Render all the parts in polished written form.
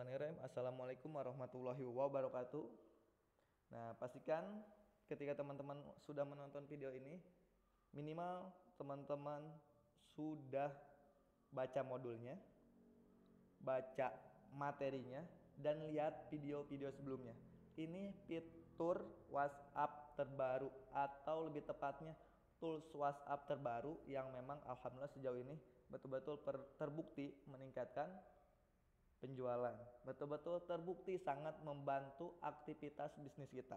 Bismillahirrahmanirrahim. Assalamualaikum warahmatullahi wabarakatuh. Nah, pastikan ketika teman-teman sudah menonton video ini, minimal teman-teman sudah baca modulnya, baca materinya, dan lihat video-video sebelumnya. Ini fitur WhatsApp terbaru, atau lebih tepatnya tools WhatsApp terbaru yang memang alhamdulillah sejauh ini betul-betul terbukti meningkatkan penjualan, betul-betul terbukti sangat membantu aktivitas bisnis kita.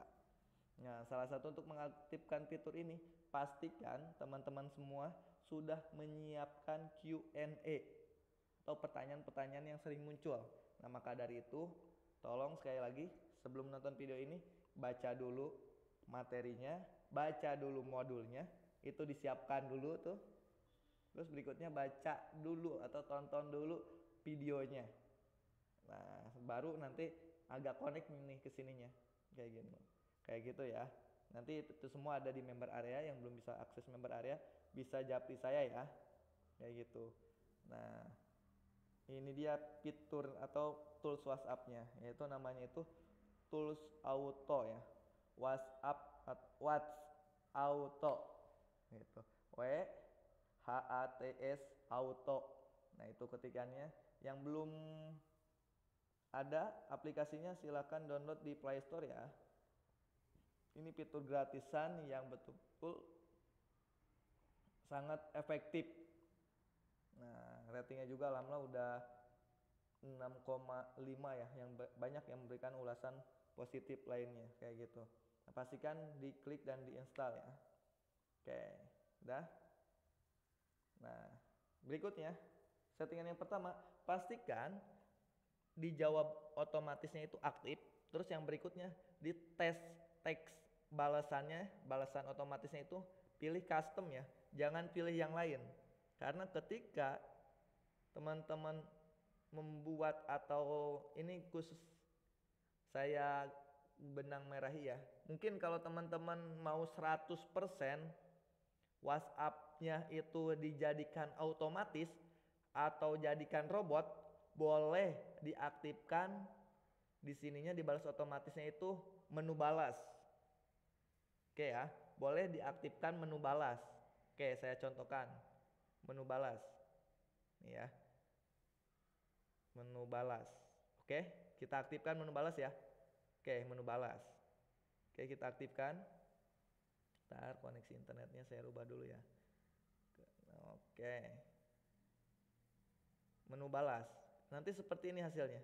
Nah, salah satu untuk mengaktifkan fitur ini, pastikan teman-teman semua sudah menyiapkan Q&A atau pertanyaan-pertanyaan yang sering muncul. Nah, maka dari itu, tolong sekali lagi sebelum nonton video ini, baca dulu materinya, baca dulu modulnya, itu disiapkan dulu tuh. Terus berikutnya baca dulu atau tonton dulu videonya. Nah, baru nanti agak connect nih ke sininya. Kayak gitu ya. Nanti itu semua ada di member area. Yang belum bisa akses member area bisa japri saya ya. Kayak gitu. Nah, ini dia fitur atau tools WhatsApp-nya, yaitu namanya itu tools auto ya. WhatsApp auto gitu. WHATS auto. Nah, itu ketikannya. Yang belum ada aplikasinya silakan download di Play Store ya. Ini fitur gratisan yang betul-betul sangat efektif. Nah, ratingnya juga alhamdulillah udah 6,5 ya, yang banyak yang memberikan ulasan positif lainnya kayak gitu. Nah, pastikan diklik dan diinstal ya. Oke, udah. Nah, berikutnya settingan yang pertama, pastikan dijawab otomatisnya itu aktif. Terus yang berikutnya di tes teks balasannya, balasan otomatisnya itu pilih custom ya, jangan pilih yang lain. Karena ketika teman-teman membuat, atau ini khusus saya benang merahi ya, mungkin kalau teman-teman mau 100% WhatsApp-nya itu dijadikan otomatis atau jadikan robot, boleh diaktifkan di sininya, dibalas otomatisnya itu menu balas. Oke ya, boleh diaktifkan menu balas. Oke, saya contohkan menu balas. Nih ya. Menu balas. Oke, kita aktifkan menu balas ya. Oke, menu balas. Oke, kita aktifkan. Ntar koneksi internetnya saya rubah dulu ya. Oke. Menu balas. Nanti seperti ini hasilnya.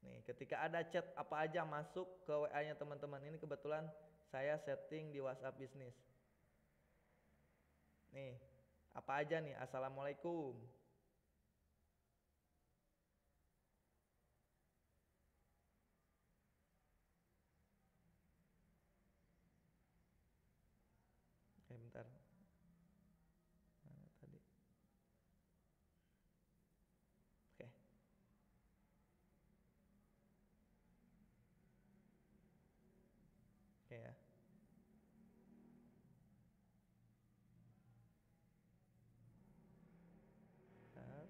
Nih, ketika ada chat apa aja masuk ke WA-nya teman-teman. Ini kebetulan saya setting di WhatsApp bisnis. Nih, apa aja nih? Assalamualaikum. Bentar. Mana tadi? Oke. Oke ya. Bentar.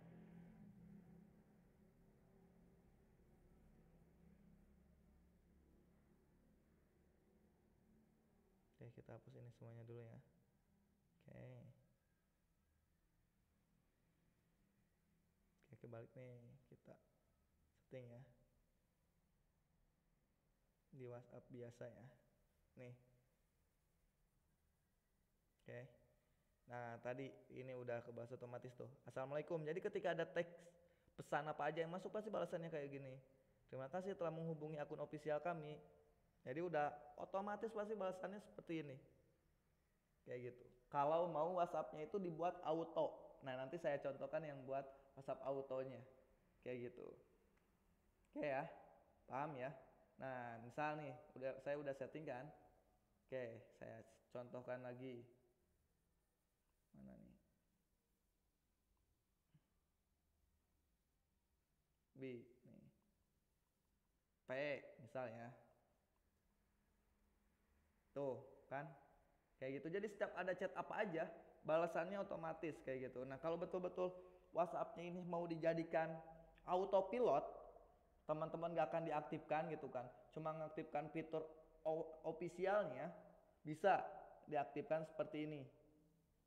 Oke, kita hapus ini semuanya dulu ya. Oke. Oke, kebalik nih, kita setting ya di WhatsApp biasa ya. Nih. Oke. Nah, tadi ini udah kebahas otomatis tuh. Assalamualaikum. Jadi ketika ada teks pesan apa aja yang masuk, pasti balasannya kayak gini. Terima kasih telah menghubungi akun official kami. Jadi udah otomatis pasti balasannya seperti ini. Kayak gitu. Kalau mau WhatsApp-nya itu dibuat auto. Nah, nanti saya contohkan yang buat WhatsApp autonya. Kayak gitu. Oke ya. Paham ya? Nah, misal nih, saya udah setting kan. Oke, saya contohkan lagi. Mana nih? B nih. P misalnya. Tuh, kan? Kayak gitu. Jadi setiap ada chat apa aja, balasannya otomatis kayak gitu. Nah, kalau betul-betul WhatsApp-nya ini mau dijadikan autopilot, teman-teman gak akan diaktifkan gitu kan, cuma mengaktifkan fitur officialnya, bisa diaktifkan seperti ini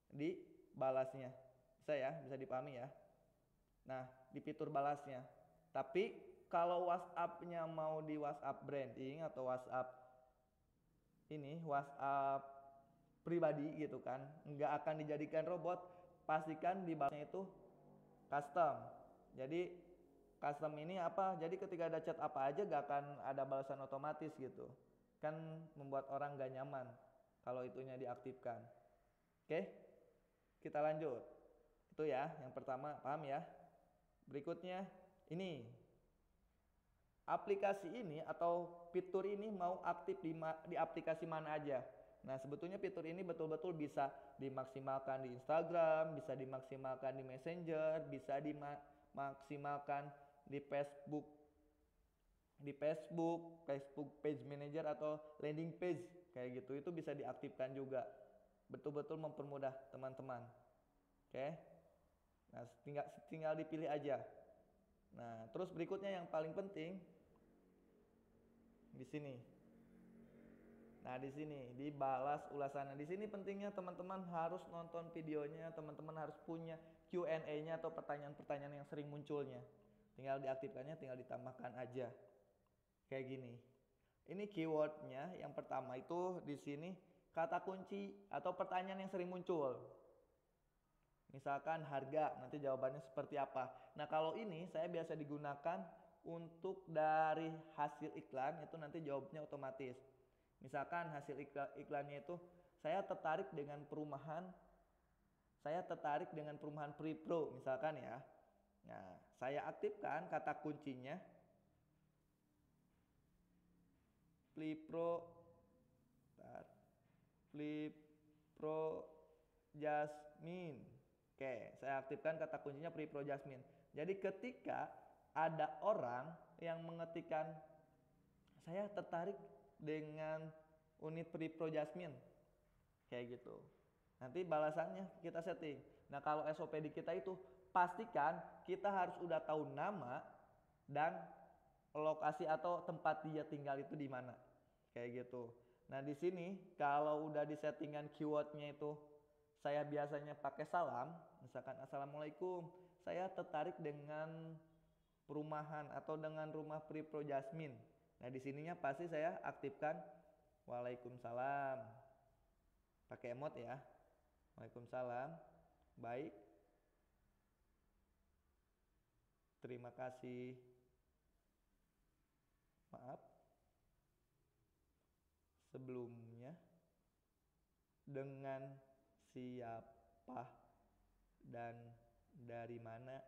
di balasnya. Bisa ya, bisa dipahami ya. Nah, di fitur balasnya. Tapi kalau WhatsApp-nya mau di WhatsApp branding atau WhatsApp pribadi gitu kan, nggak akan dijadikan robot, pastikan di balasnya itu custom. Jadi custom ini apa? Jadi ketika ada chat apa aja gak akan ada balasan otomatis gitu. Kan membuat orang gak nyaman kalau itunya diaktifkan. Oke, kita lanjut. Itu ya, yang pertama, paham ya? Berikutnya, ini. Aplikasi ini atau fitur ini mau aktif di aplikasi mana aja. Nah, sebetulnya fitur ini betul-betul bisa dimaksimalkan di Instagram, bisa dimaksimalkan di Messenger, bisa dimaksimalkan di Facebook, Facebook Page Manager atau landing page kayak gitu. Itu bisa diaktifkan juga. Betul-betul mempermudah teman-teman. Oke. Nah, tinggal dipilih aja. Nah, terus berikutnya yang paling penting di sini. Nah, di sini dibalas ulasannya. Di sini pentingnya teman-teman harus nonton videonya, teman-teman harus punya Q&A-nya atau pertanyaan-pertanyaan yang sering munculnya. Tinggal diaktifkannya, tinggal ditambahkan aja. Kayak gini. Ini keywordnya yang pertama itu di sini kata kunci atau pertanyaan yang sering muncul. Misalkan harga, nanti jawabannya seperti apa. Nah, kalau ini saya biasa digunakan untuk dari hasil iklan, itu nanti jawabnya otomatis. Misalkan hasil iklannya itu saya tertarik dengan perumahan Pre-Pro misalkan ya. Nah, saya aktifkan kata kuncinya Pre-Pro Jasmine. Oke, saya aktifkan kata kuncinya Pre-Pro Jasmine. Jadi ketika ada orang yang mengetikkan saya tertarik dengan unit Pre-Pro Jasmine, kayak gitu, nanti balasannya kita setting. Nah, kalau SOP di kita itu pastikan kita harus udah tahu nama dan lokasi atau tempat dia tinggal itu di mana, kayak gitu. Nah, di sini kalau udah di settingan keywordnya itu saya biasanya pakai salam, misalkan assalamualaikum, saya tertarik dengan perumahan atau dengan rumah Pre-Pro Jasmine. Nah, di sininya pasti saya aktifkan waalaikumsalam, pakai emot ya, waalaikumsalam, baik, terima kasih, maaf sebelumnya, dengan siapa dan dari mana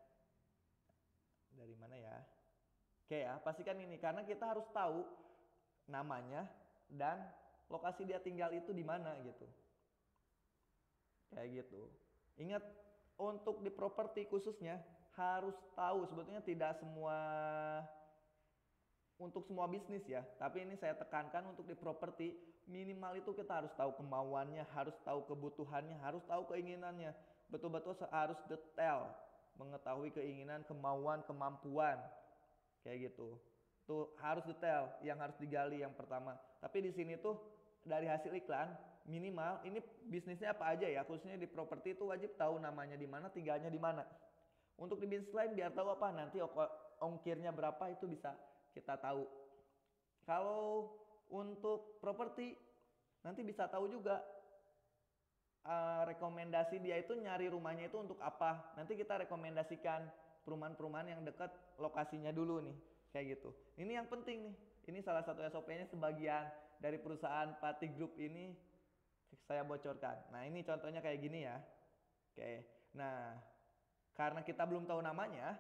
ya. Oke ya, pastikan ini karena kita harus tahu namanya dan lokasi dia tinggal itu di mana gitu. Kayak gitu. Ingat, untuk di properti khususnya harus tahu, sebetulnya tidak semua untuk semua bisnis ya, tapi ini saya tekankan untuk di properti minimal itu kita harus tahu kemauannya, harus tahu kebutuhannya, harus tahu keinginannya, betul-betul harus detail mengetahui keinginan, kemauan, kemampuan kayak gitu. Tuh harus detail yang harus digali yang pertama. Tapi di sini tuh dari hasil iklan minimal ini bisnisnya apa aja ya, khususnya di properti itu wajib tahu namanya di mana, tinggalnya di mana. Untuk di bisnis lain biar tahu apa nanti ongkirnya berapa itu bisa kita tahu. Kalau untuk properti nanti bisa tahu juga rekomendasi dia itu nyari rumahnya itu untuk apa. Nanti kita rekomendasikan perumahan-perumahan yang dekat lokasinya dulu nih, kayak gitu. Ini yang penting nih. Ini salah satu SOP-nya sebagian dari perusahaan Pati Group ini saya bocorkan. Nah, ini contohnya kayak gini ya. Oke. Nah, karena kita belum tahu namanya,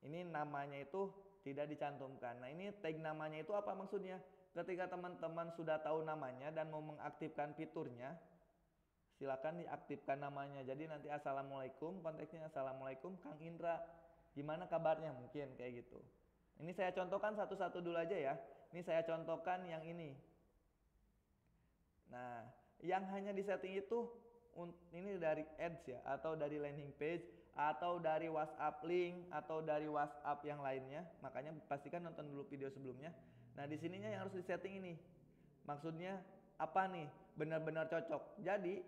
ini namanya itu tidak dicantumkan. Nah, ini tag namanya itu apa maksudnya? Ketika teman-teman sudah tahu namanya dan mau mengaktifkan fiturnya, silakan diaktifkan namanya. Jadi nanti assalamualaikum, konteksnya assalamualaikum Kang Indra, gimana kabarnya, mungkin kayak gitu. Ini saya contohkan satu-satu dulu aja ya. Ini saya contohkan yang ini. Nah, yang hanya di setting itu ini dari ads ya, atau dari landing page atau dari WhatsApp link atau dari WhatsApp yang lainnya. Makanya pastikan nonton dulu video sebelumnya. Nah, di sininya yang harus disetting ini. Maksudnya apa nih? Benar-benar cocok. Jadi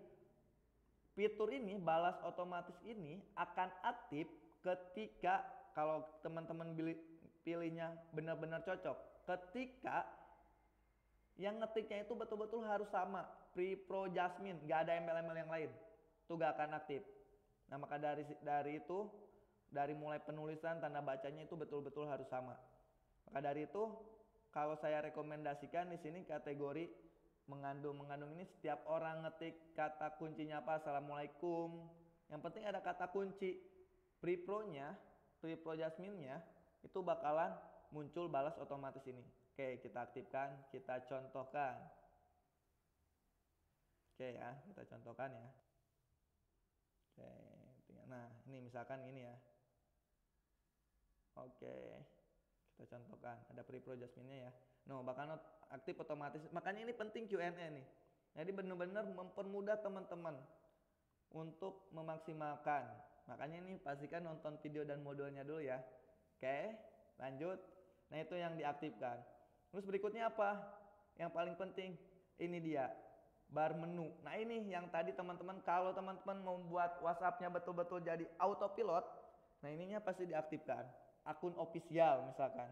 fitur ini, balas otomatis ini akan aktif ketika kalau teman-teman pilihnya benar-benar cocok. Ketika yang ngetiknya itu betul-betul harus sama, Pre-Pro Jasmine, gak ada embel-embel yang lain. Itu gak akan aktif. Nah, maka dari itu, dari mulai penulisan, tanda bacanya itu betul-betul harus sama. Maka dari itu, kalau saya rekomendasikan di sini kategori mengandung ini setiap orang ngetik kata kuncinya apa, Assalamualaikum. Yang penting ada kata kunci. Pre-Pro-nya, Pre-Pro Jasmine-nya itu bakalan muncul balas otomatis ini. Oke, kita aktifkan, kita contohkan. Oke ya, kita contohkan ya. Oke, nah ini misalkan ini ya. Oke, kita contohkan, ada Pre-Pro Jasmine-nya ya. No, bakal aktif otomatis. Makanya ini penting Q&A nih. Jadi benar-benar mempermudah teman-teman untuk memaksimalkan. Makanya ini pastikan nonton video dan modulnya dulu ya. Oke, lanjut. Nah, itu yang diaktifkan. Terus berikutnya apa? Yang paling penting, ini dia, bar menu. Nah, ini yang tadi teman-teman, kalau teman-teman mau buat WhatsApp-nya betul-betul jadi autopilot, nah ininya pasti diaktifkan. Akun official misalkan.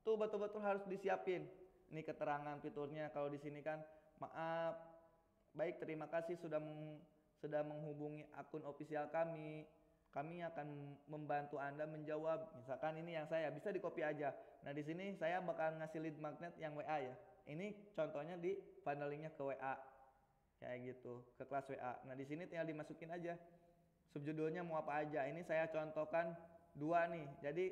Itu betul-betul harus disiapin. Ini keterangan fiturnya. Kalau di sini kan, maaf, baik, terima kasih sudah menghubungi akun official kami. Kami akan membantu Anda menjawab. Misalkan ini yang saya bisa di-copy aja. Nah, di sini saya bakal ngasih lead magnet yang WA ya. Ini contohnya di funnelingnya ke WA. Kayak gitu, ke kelas WA. Nah, di sini tinggal dimasukin aja. Subjudulnya mau apa aja. Ini saya contohkan 2 nih. Jadi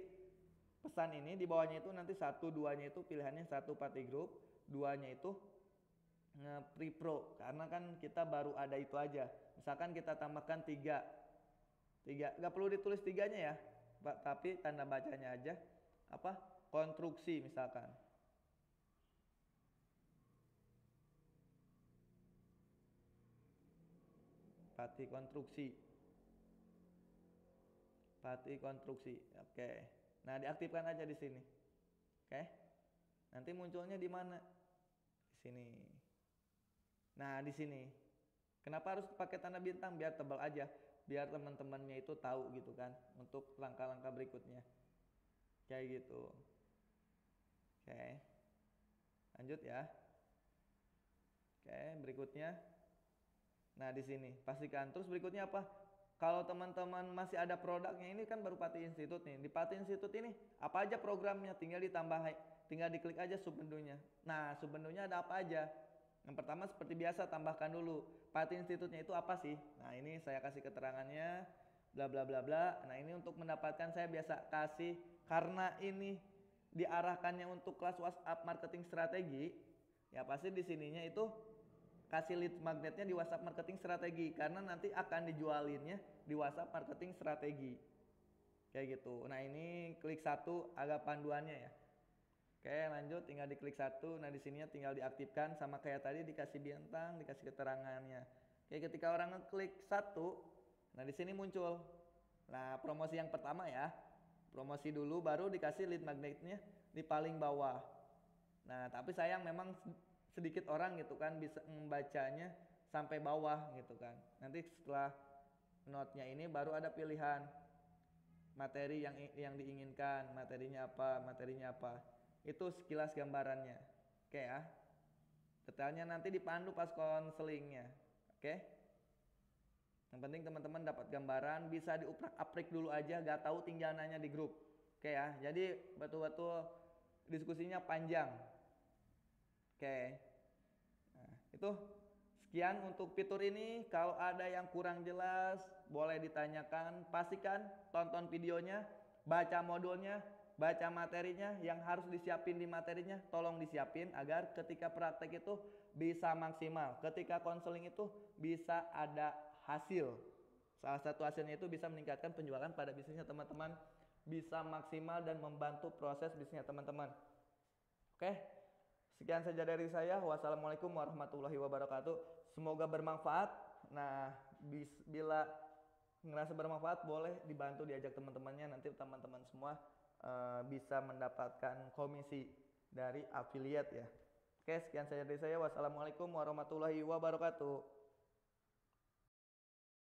pesan ini di bawahnya itu nanti 1, 2-nya itu pilihannya 1 party group, 2-nya itu Pre-Pro, karena kan kita baru ada itu aja. Misalkan kita tambahkan 3, gak perlu ditulis 3-nya ya, tapi tanda bacanya aja apa, konstruksi misalkan. Party konstruksi. Oke. Nah, diaktifkan aja di sini. Oke. Nanti munculnya di mana? Di sini. Nah, di sini. Kenapa harus pakai tanda bintang? Biar tebal aja. Biar teman-temannya itu tahu gitu kan, untuk langkah-langkah berikutnya. Kayak gitu. Oke. Lanjut ya. Oke, berikutnya. Nah, di sini pastikan. Terus berikutnya apa? Kalau teman-teman masih ada produknya, ini kan baru Pati Institute nih. Di Pati Institute ini apa aja programnya, tinggal diklik aja submenunya. Nah, submenunya ada apa aja? Yang pertama seperti biasa, tambahkan dulu Pati Institute-nya itu apa sih? Nah, ini saya kasih keterangannya bla bla bla bla. Nah, ini untuk mendapatkan saya biasa kasih, karena ini diarahkannya untuk kelas WhatsApp marketing strategi, ya pasti di sininya itu kasih lead magnetnya di WhatsApp marketing strategi, karena nanti akan dijualinnya di WhatsApp marketing strategi. Kayak gitu. Nah, ini klik 1 agak panduannya ya. Oke, lanjut, tinggal diklik 1. Nah, di sininya tinggal diaktifkan sama kayak tadi, dikasih bintang, dikasih keterangannya. Oke, ketika orang ngeklik 1, nah di sini muncul. Nah, promosi yang pertama ya. Promosi dulu baru dikasih lead magnetnya di paling bawah. Nah, tapi sayang memang sedikit orang gitu kan bisa membacanya sampai bawah gitu kan. Nanti setelah note-nya ini baru ada pilihan materi yang diinginkan, materinya apa. Itu sekilas gambarannya. Oke ya. Detailnya nanti dipandu pas konselingnya. Oke. Yang penting teman-teman dapat gambaran, bisa diuprak-aprik dulu aja, gak tahu tinggal nanya di grup. Oke ya. Jadi betul-betul diskusinya panjang. Oke. Nah, itu sekian untuk fitur ini. Kalau ada yang kurang jelas boleh ditanyakan. Pastikan tonton videonya, baca modulnya, baca materinya. Yang harus disiapin di materinya tolong disiapin agar ketika praktek itu bisa maksimal. Ketika konseling itu bisa ada hasil. Salah satu hasilnya itu bisa meningkatkan penjualan pada bisnisnya teman-teman, bisa maksimal dan membantu proses bisnisnya teman-teman. Oke. Sekian saja dari saya. Wassalamualaikum warahmatullahi wabarakatuh. Semoga bermanfaat. Nah, bila ngerasa bermanfaat, boleh dibantu diajak teman-temannya, nanti teman-teman semua bisa mendapatkan komisi dari affiliate ya. Oke, sekian saja dari saya. Wassalamualaikum warahmatullahi wabarakatuh.